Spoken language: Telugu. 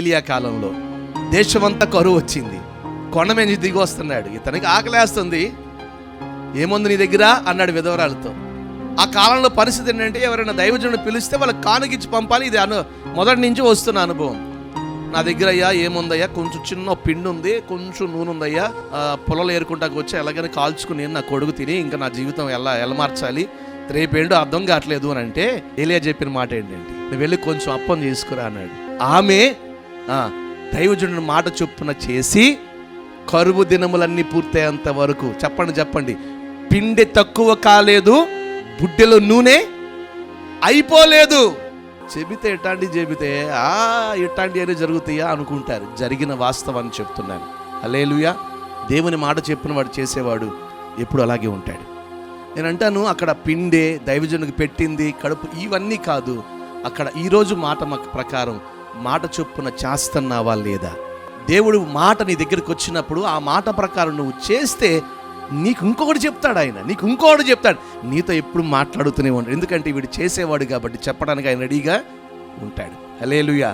ఏలియా కాలంలో దేశమంతా కరువు వచ్చింది. కొండ మీద దిగి వస్తున్నాడు. ఇతనికి ఆకలేస్తుంది. ఏముంది నీ దగ్గర అన్నాడు విధవరాలతో. ఆ కాలంలో పరిస్థితి ఏంటంటే ఎవరైనా దైవజనుడు పిలిస్తే వాళ్ళకి కానుకిచ్చి పంపాలి. ఇది మొదటి నుంచి వస్తున్న అనుభవం. నా దగ్గర అయ్యా ఏముందయ్యా, కొంచెం చిన్న పిండి ఉంది, కొంచెం నూనె ఉందయ్యా, పొలాలు ఏరుకుంటాకు వచ్చి ఎలాగైనా కాల్చుకుని నా కొడుకు తిని ఇంకా నా జీవితం ఎలా మార్చాలి, రేపేంటో అర్థం కావట్లేదు అని అంటే ఏలియా చెప్పిన మాట ఏంటంటే, నువ్వు వెళ్ళి కొంచెం అప్పం తీసుకురా అన్నాడు. ఆమె దైవజనుడి మాట చొప్పున చేసి కరువు దినములన్నీ పూర్తయ్యేంత వరకు చెప్పండి పిండి తక్కువ కాలేదు, బుడ్డెలో నూనె అయిపోలేదు. చెబితే ఇట్లాంటి అని జరుగుతాయా అనుకుంటారు. జరిగిన వాస్తవాన్ని చెప్తున్నాను. హల్లెలూయా. దేవుని మాట చెప్పిన వాడు చేసేవాడు ఎప్పుడు అలాగే ఉంటాడు. నేను అంటాను, అక్కడ పిండే దైవజనుడికి పెట్టింది కడుపు ఇవన్నీ కాదు. అక్కడ ఈరోజు మాట ప్రకారం మాట చొప్పున చేస్తున్నావా లేదా? దేవుడు మాట నీ దగ్గరికి వచ్చినప్పుడు ఆ మాట ప్రకారం నువ్వు చేస్తే నీకు ఇంకొకటి చెప్తాడు. నీకు ఇంకొకటి చెప్తాడు. నీతో ఎప్పుడు మాట్లాడుతూనే ఉంటాడు. ఎందుకంటే వీడు చేసేవాడు కాబట్టి చెప్పడానికి ఆయన రెడీగా ఉంటాడు. హల్లెలూయా.